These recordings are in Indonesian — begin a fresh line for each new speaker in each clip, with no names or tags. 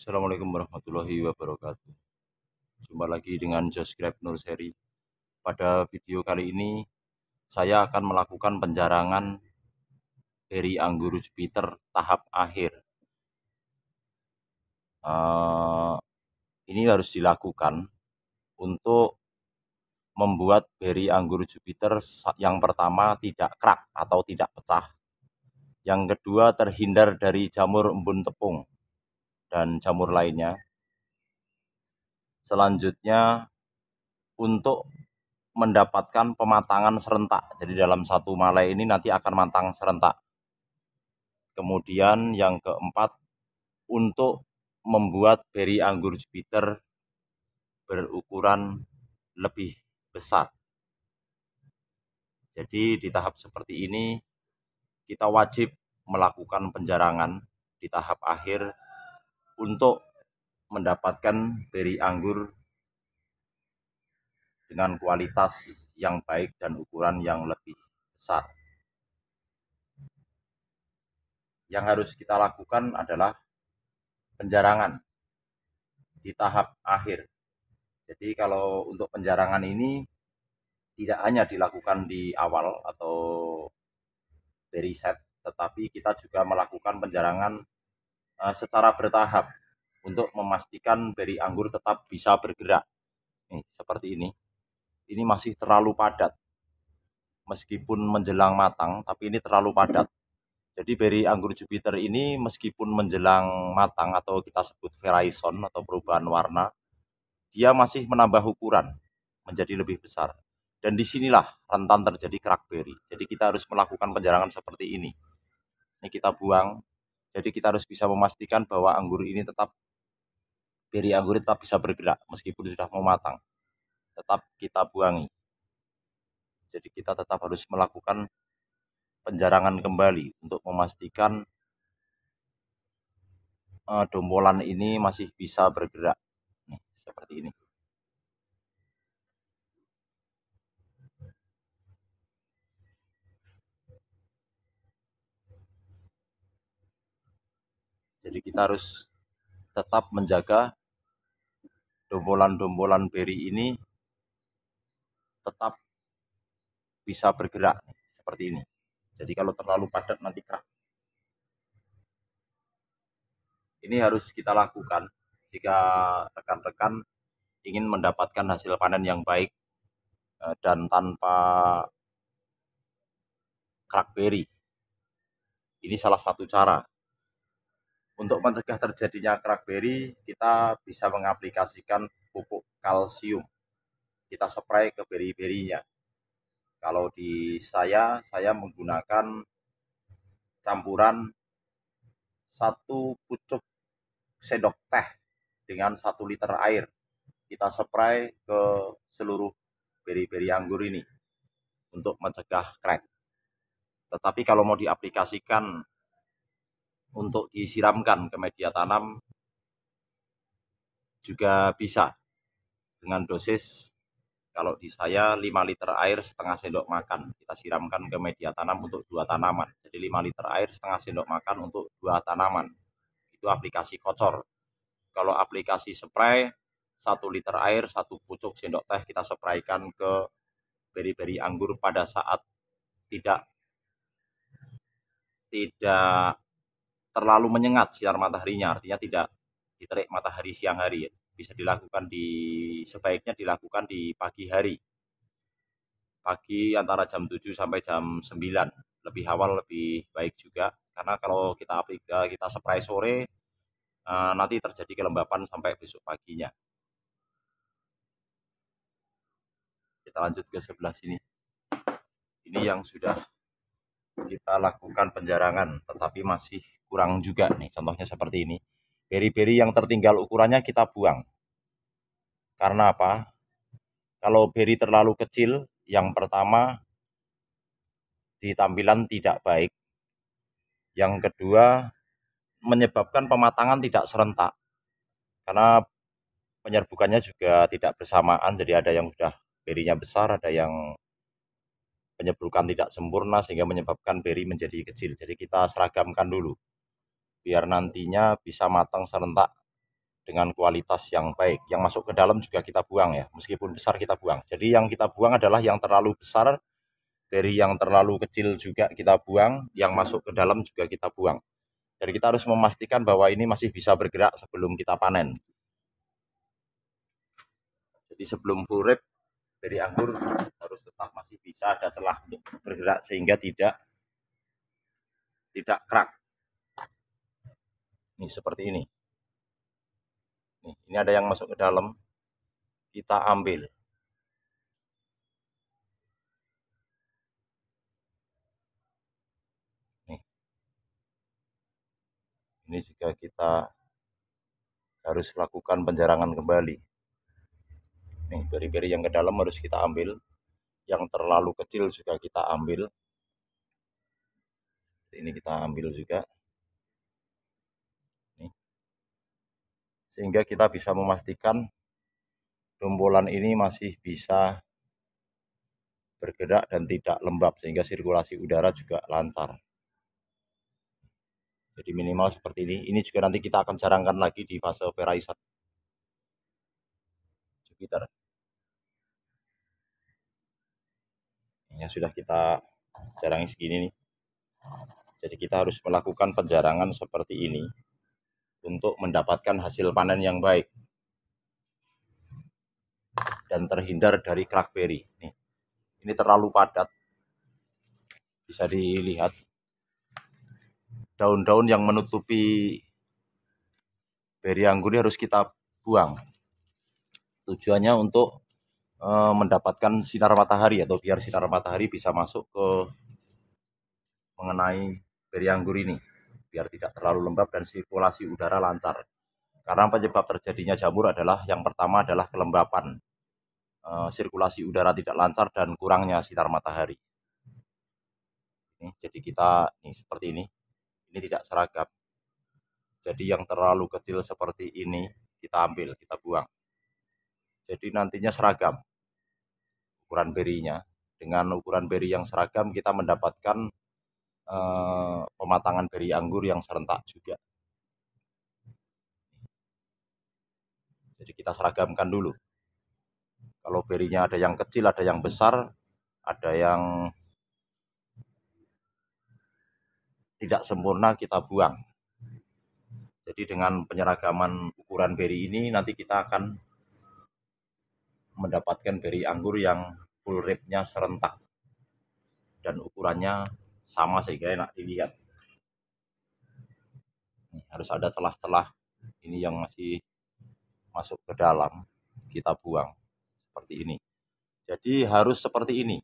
Assalamualaikum warahmatullahi wabarakatuh. Jumpa lagi dengan Josgrab Nur Seri. Pada video kali ini saya akan melakukan penjarangan dari anggur Jupiter tahap akhir. Ini harus dilakukan untuk membuat beri anggur Jupiter yang pertama tidak crack atau tidak pecah. Yang kedua, terhindar dari jamur embun tepung dan jamur lainnya. Selanjutnya, untuk mendapatkan pematangan serentak. Jadi dalam satu malai ini nanti akan matang serentak. Kemudian yang keempat, untuk membuat beri anggur Jupiter berukuran lebih besar. Jadi di tahap seperti ini kita wajib melakukan penjarangan di tahap akhir untuk mendapatkan beri anggur dengan kualitas yang baik dan ukuran yang lebih besar. Yang harus kita lakukan adalah penjarangan di tahap akhir. Jadi kalau untuk penjarangan ini tidak hanya dilakukan di awal atau dari set, tetapi kita juga melakukan penjarangan secara bertahap untuk memastikan beri anggur tetap bisa bergerak. Nih, seperti ini. Ini masih terlalu padat. Meskipun menjelang matang, tapi ini terlalu padat. Jadi beri anggur Jupiter ini meskipun menjelang matang atau kita sebut verizon atau perubahan warna, dia masih menambah ukuran menjadi lebih besar. Dan disinilah rentan terjadi crackberry. Jadi kita harus melakukan penjarangan seperti ini. Ini kita buang. Jadi kita harus bisa memastikan bahwa anggur ini tetap, beri anggur tetap bisa bergerak meskipun sudah mau matang. Tetap kita buangi. Jadi kita tetap harus melakukan penjarangan kembali untuk memastikan dombolan ini masih bisa bergerak. Nih, seperti ini. Jadi kita harus tetap menjaga dombolan-dombolan beri ini tetap bisa bergerak seperti ini. Jadi kalau terlalu padat nanti crack. Ini harus kita lakukan jika rekan-rekan ingin mendapatkan hasil panen yang baik dan tanpa crackberry. Ini salah satu cara. Untuk mencegah terjadinya crackberry, kita bisa mengaplikasikan pupuk kalsium. Kita spray ke beri-berinya. Kalau di saya menggunakan campuran 1 pucuk sendok teh dengan 1 liter air. Kita spray ke seluruh beri-beri anggur ini untuk mencegah crack. Tetapi kalau mau diaplikasikan untuk disiramkan ke media tanam juga bisa dengan dosis, kalau di saya 5 liter air setengah sendok makan. Kita siramkan ke media tanam untuk 2 tanaman. Jadi 5 liter air setengah sendok makan untuk 2 tanaman. Itu aplikasi kocor. Kalau aplikasi spray, 1 liter air 1 pucuk sendok teh kita spraykan ke beri-beri anggur pada saat tidak terlalu menyengat sinar mataharinya, artinya tidak diterik matahari siang hari. Bisa dilakukan sebaiknya dilakukan di pagi hari. Pagi antara jam 7 sampai jam 9. Lebih awal lebih baik juga, karena kalau kita spray sore nanti terjadi kelembapan sampai besok paginya. Kita lanjut ke sebelah sini. Ini yang sudah kita lakukan penjarangan, tetapi masih kurang juga nih. Contohnya seperti ini. Beri-beri yang tertinggal ukurannya kita buang. Karena apa? Kalau beri terlalu kecil, yang pertama di tampilan tidak baik. Yang kedua, menyebabkan pematangan tidak serentak. Karena penyerbukannya juga tidak bersamaan, jadi ada yang sudah berinya besar, ada yang penyerbukan tidak sempurna sehingga menyebabkan beri menjadi kecil. Jadi kita seragamkan dulu biar nantinya bisa matang serentak dengan kualitas yang baik. Yang masuk ke dalam juga kita buang ya, meskipun besar kita buang. Jadi yang kita buang adalah yang terlalu besar, dari yang terlalu kecil juga kita buang, yang masuk ke dalam juga kita buang. Jadi kita harus memastikan bahwa ini masih bisa bergerak sebelum kita panen. Jadi sebelum full ripe, beri anggur harus tetap masih bisa ada celah untuk bergerak sehingga tidak crack. Ini seperti ini. Ini ada yang masuk ke dalam, kita ambil. Ini juga kita harus lakukan penjarangan kembali. Nih, beri-beri yang ke dalam harus kita ambil, yang terlalu kecil juga kita ambil. Ini kita ambil juga. Nih. Sehingga kita bisa memastikan dombolan ini masih bisa bergerak dan tidak lembab, sehingga sirkulasi udara juga lancar. Jadi minimal seperti ini. Ini juga nanti kita akan jarangkan lagi di fase Verizon Jupiter. Yang sudah kita jarangi segini nih. Jadi kita harus melakukan penjarangan seperti ini untuk mendapatkan hasil panen yang baik dan terhindar dari crackberry. Nih, ini terlalu padat, bisa dilihat daun-daun yang menutupi beri anggur ini harus kita buang. Tujuannya untuk mendapatkan sinar matahari, atau biar sinar matahari bisa masuk ke mengenai beri anggur ini, biar tidak terlalu lembab dan sirkulasi udara lancar. Karena penyebab terjadinya jamur adalah, yang pertama adalah kelembapan, sirkulasi udara tidak lancar dan kurangnya sinar matahari. Jadi kita seperti ini tidak seragam. Jadi yang terlalu kecil seperti ini kita ambil, kita buang. Jadi nantinya seragam ukuran berinya. Dengan ukuran beri yang seragam kita mendapatkan pematangan beri anggur yang serentak juga. Jadi kita seragamkan dulu. Kalau berinya ada yang kecil, ada yang besar, ada yang tidak sempurna, kita buang. Jadi dengan penyeragaman ukuran beri ini nanti kita akan mendapatkan beri anggur yang full ripe-nya serentak dan ukurannya sama sehingga enak dilihat. Harus ada celah-celah ini yang masih masuk ke dalam, kita buang seperti ini. Jadi harus seperti ini.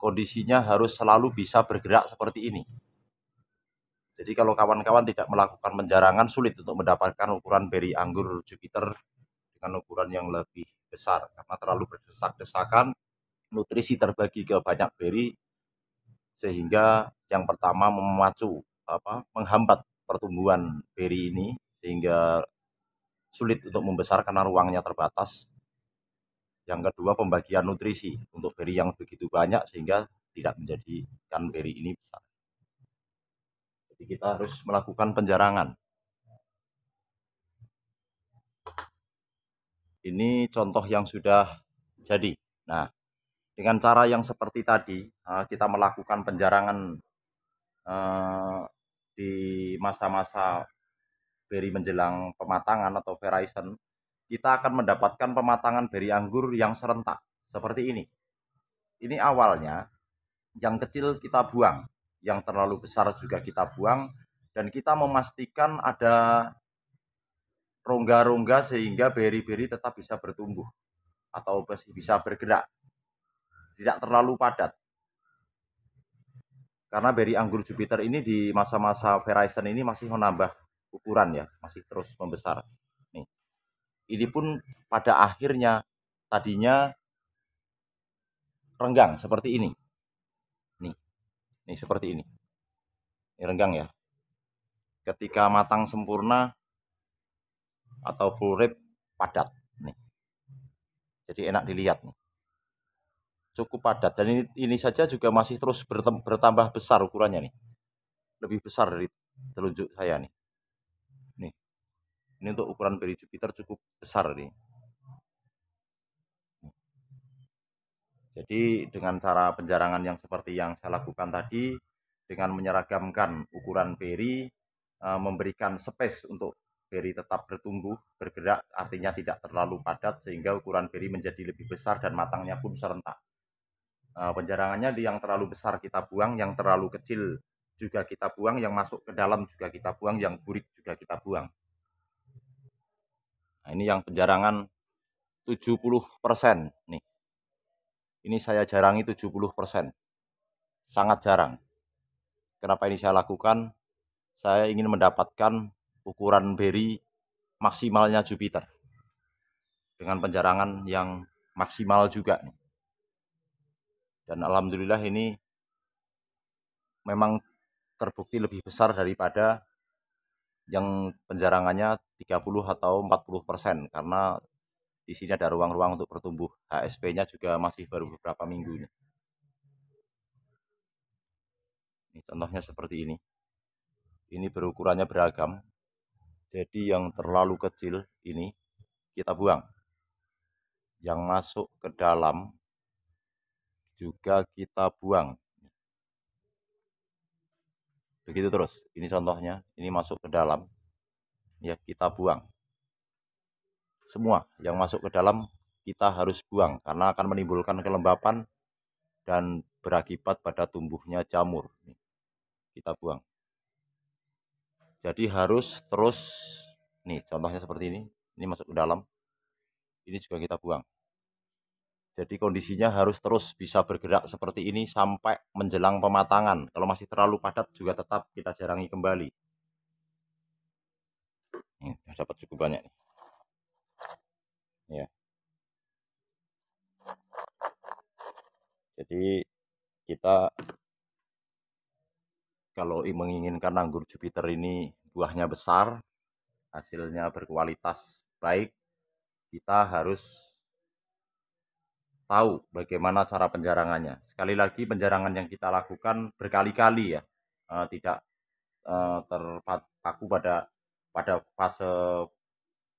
Kondisinya harus selalu bisa bergerak seperti ini. Jadi kalau kawan-kawan tidak melakukan penjarangan, sulit untuk mendapatkan ukuran beri anggur Jupiter dengan ukuran yang lebih besar, karena terlalu berdesak-desakan, nutrisi terbagi ke banyak beri, sehingga yang pertama menghambat pertumbuhan beri ini, sehingga sulit untuk membesar karena ruangnya terbatas. Yang kedua, pembagian nutrisi untuk beri yang begitu banyak sehingga tidak menjadikan beri ini besar. Jadi kita harus melakukan penjarangan. Ini contoh yang sudah jadi. Nah, dengan cara yang seperti tadi, kita melakukan penjarangan di masa-masa beri menjelang pematangan atau Verizon, kita akan mendapatkan pematangan beri anggur yang serentak seperti ini. Ini awalnya yang kecil kita buang, yang terlalu besar juga kita buang, dan kita memastikan ada rongga-rongga sehingga beri-beri tetap bisa bertumbuh atau bisa bergerak, tidak terlalu padat. Karena beri anggur Jupiter ini di masa-masa Verizon ini masih menambah ukuran ya, masih terus membesar. Nih, ini pun pada akhirnya tadinya renggang seperti ini. Nih seperti ini. Ini renggang ya. Ketika matang sempurna atau full ripe, padat nih. Jadi enak dilihat nih. Cukup padat, dan ini saja juga masih terus bertambah besar ukurannya nih. Lebih besar dari telunjuk saya nih. Nih. Ini untuk ukuran beri Jupiter cukup besar nih. Jadi dengan cara penjarangan yang seperti yang saya lakukan tadi, dengan menyeragamkan ukuran beri, memberikan space untuk beri tetap bertumbuh, bergerak, artinya tidak terlalu padat sehingga ukuran beri menjadi lebih besar dan matangnya pun serentak. Penjarangannya yang terlalu besar kita buang, yang terlalu kecil juga kita buang, yang masuk ke dalam juga kita buang, yang burik juga kita buang. Nah, ini yang penjarangan 70% nih. Ini saya jarangi 70%. Sangat jarang. Kenapa ini saya lakukan? Saya ingin mendapatkan ukuran beri maksimalnya Jupiter. Dengan penjarangan yang maksimal juga. Dan alhamdulillah ini memang terbukti lebih besar daripada yang penjarangannya 30 atau 40%. Karena di sini ada ruang-ruang untuk bertumbuh. HSP-nya juga masih baru beberapa minggu. Ini contohnya seperti ini. Ini berukurannya beragam. Jadi yang terlalu kecil ini kita buang. Yang masuk ke dalam juga kita buang. Begitu terus. Ini contohnya. Ini masuk ke dalam. Ya, kita buang. Semua yang masuk ke dalam kita harus buang karena akan menimbulkan kelembapan dan berakibat pada tumbuhnya jamur. Kita buang. Jadi harus terus, nih contohnya seperti ini masuk ke dalam, ini juga kita buang. Jadi kondisinya harus terus bisa bergerak seperti ini sampai menjelang pematangan. Kalau masih terlalu padat juga tetap kita jarangi kembali. Ini dapat cukup banyak nih. Ya. Jadi kita kalau menginginkan anggur Jupiter ini buahnya besar, hasilnya berkualitas baik, kita harus tahu bagaimana cara penjarangannya. Sekali lagi penjarangan yang kita lakukan berkali-kali ya, tidak terpaku pada fase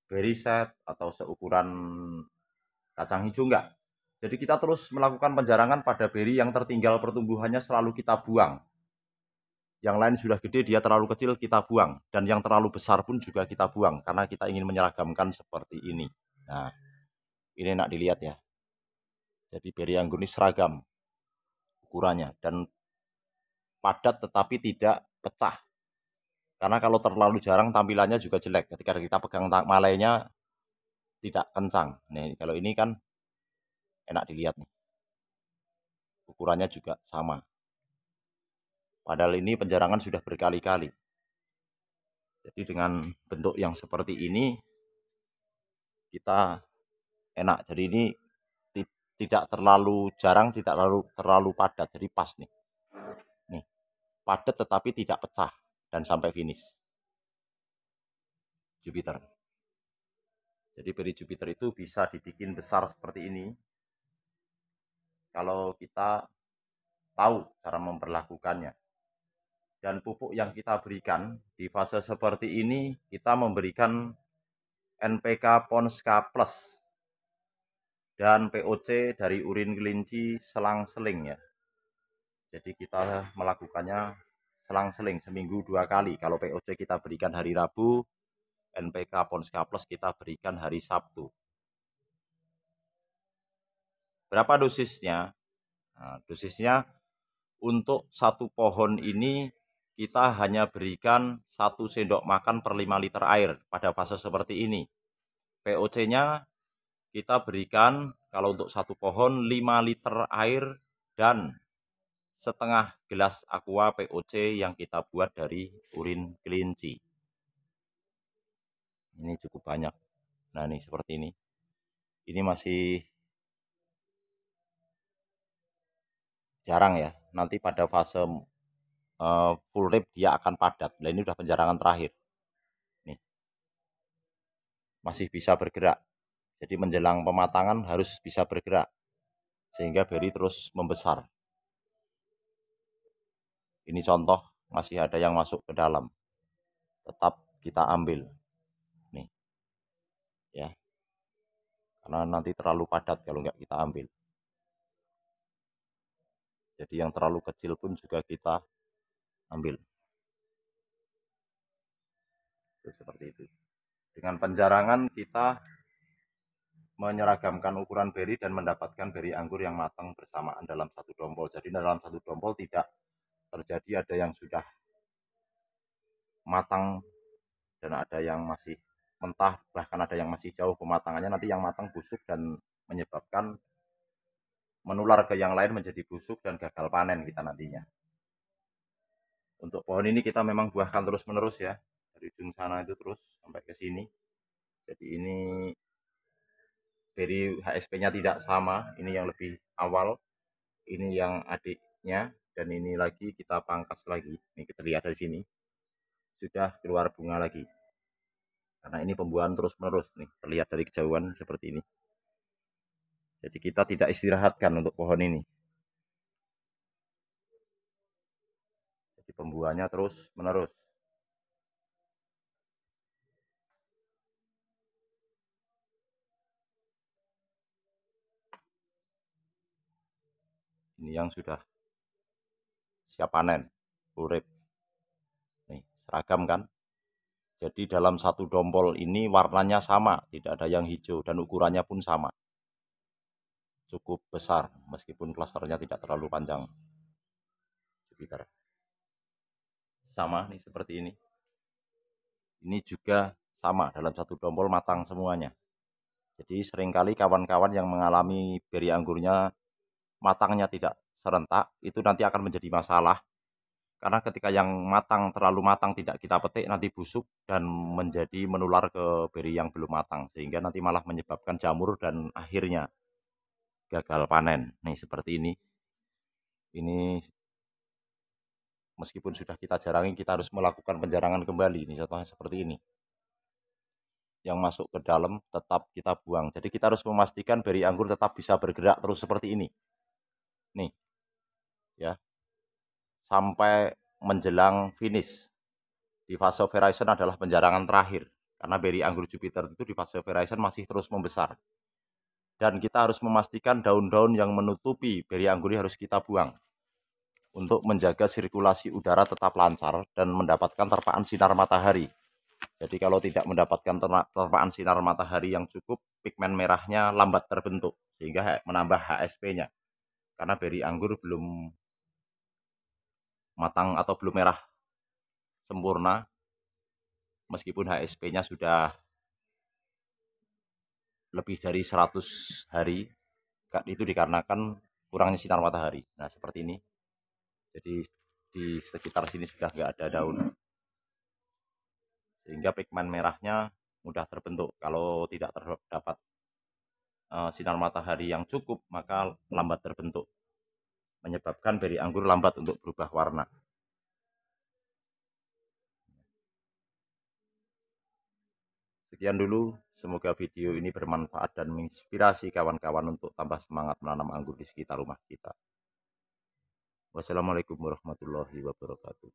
berry set atau seukuran kacang hijau enggak. Jadi kita terus melakukan penjarangan pada beri yang tertinggal pertumbuhannya selalu kita buang. Yang lain sudah gede, dia terlalu kecil kita buang. Dan yang terlalu besar pun juga kita buang. Karena kita ingin menyeragamkan seperti ini. Nah, ini enak dilihat ya. Jadi beri anggur ini seragam ukurannya. Dan padat tetapi tidak pecah. Karena kalau terlalu jarang tampilannya juga jelek. Ketika kita pegang malainya tidak kencang. Nih, kalau ini kan enak dilihat nih. Ukurannya juga sama. Padahal ini penjarangan sudah berkali-kali. Jadi dengan bentuk yang seperti ini kita enak. Jadi ini tidak terlalu jarang, tidak terlalu padat. Jadi pas nih. Nih, padat tetapi tidak pecah dan sampai finish. Jupiter. Jadi beri Jupiter itu bisa dibikin besar seperti ini. Kalau kita tahu cara memperlakukannya. Dan pupuk yang kita berikan di fase seperti ini, kita memberikan NPK Ponska Plus dan POC dari urin kelinci selang-seling ya. Jadi kita melakukannya selang-seling seminggu 2 kali. Kalau POC kita berikan hari Rabu, NPK Ponska Plus kita berikan hari Sabtu. Berapa dosisnya? Nah, dosisnya untuk satu pohon ini kita hanya berikan 1 sendok makan per 5 liter air pada fase seperti ini. POC-nya kita berikan kalau untuk satu pohon 5 liter air dan setengah gelas aqua POC yang kita buat dari urin kelinci. Ini cukup banyak. Nah, ini seperti ini. Ini masih jarang ya. Nanti pada fase full rip dia akan padat. Nah, ini udah penjarangan terakhir. Nih. Masih bisa bergerak. Jadi menjelang pematangan harus bisa bergerak. Sehingga beri terus membesar. Ini contoh masih ada yang masuk ke dalam. Tetap kita ambil. Nih. ya, karena nanti terlalu padat kalau nggak kita ambil. Jadi yang terlalu kecil pun juga kita ambil. Itu seperti itu. Dengan penjarangan kita menyeragamkan ukuran beri dan mendapatkan beri anggur yang matang bersamaan dalam satu dompol. Jadi dalam satu dompol tidak terjadi ada yang sudah matang dan ada yang masih mentah, bahkan ada yang masih jauh pematangannya. Nanti yang matang busuk dan menyebabkan menular ke yang lain menjadi busuk dan gagal panen kita nantinya. Untuk pohon ini kita memang buahkan terus menerus ya, dari ujung sana itu terus sampai ke sini. Jadi ini dari HSP-nya tidak sama, ini yang lebih awal, ini yang adiknya, dan ini lagi kita pangkas lagi. Ini kita lihat dari sini sudah keluar bunga lagi. Karena ini pembuahan terus menerus nih, terlihat dari kejauhan seperti ini. Jadi kita tidak istirahatkan untuk pohon ini. Jadi pembuahannya terus menerus. Ini yang sudah siap panen, urip. Nih, seragam kan? Jadi dalam satu dompol ini warnanya sama, tidak ada yang hijau dan ukurannya pun sama. Cukup besar meskipun klasternya tidak terlalu panjang. Jupiter. Sama nih seperti ini. Ini juga sama dalam satu dompol matang semuanya. Jadi seringkali kawan-kawan yang mengalami beri anggurnya matangnya tidak serentak itu nanti akan menjadi masalah. Karena ketika yang matang terlalu matang tidak kita petik nanti busuk dan menjadi menular ke beri yang belum matang sehingga nanti malah menyebabkan jamur dan akhirnya gagal panen. Nih seperti ini. Ini meskipun sudah kita jarangi kita harus melakukan penjarangan kembali. Ini contohnya seperti ini. Yang masuk ke dalam tetap kita buang. Jadi kita harus memastikan beri anggur tetap bisa bergerak terus seperti ini. Nih. Ya. Sampai menjelang finish. Di fase Verizon adalah penjarangan terakhir. Karena beri anggur Jupiter itu di fase Verizon masih terus membesar. Dan kita harus memastikan daun-daun yang menutupi beri anggur harus kita buang. Untuk menjaga sirkulasi udara tetap lancar dan mendapatkan terpaan sinar matahari. Jadi kalau tidak mendapatkan terpaan sinar matahari yang cukup, pigmen merahnya lambat terbentuk. Sehingga menambah HSP-nya. Karena beri anggur belum matang atau belum merah sempurna. Meskipun HSP-nya sudah lebih dari 100 hari, itu dikarenakan kurangnya sinar matahari. Nah seperti ini. Jadi di sekitar sini sudah nggak ada daun. Sehingga pigmen merahnya mudah terbentuk. Kalau tidak terdapat sinar matahari yang cukup, maka lambat terbentuk. Menyebabkan beri anggur lambat untuk berubah warna. Sekian dulu, semoga video ini bermanfaat dan menginspirasi kawan-kawan untuk tambah semangat menanam anggur di sekitar rumah kita. Wassalamualaikum warahmatullahi wabarakatuh.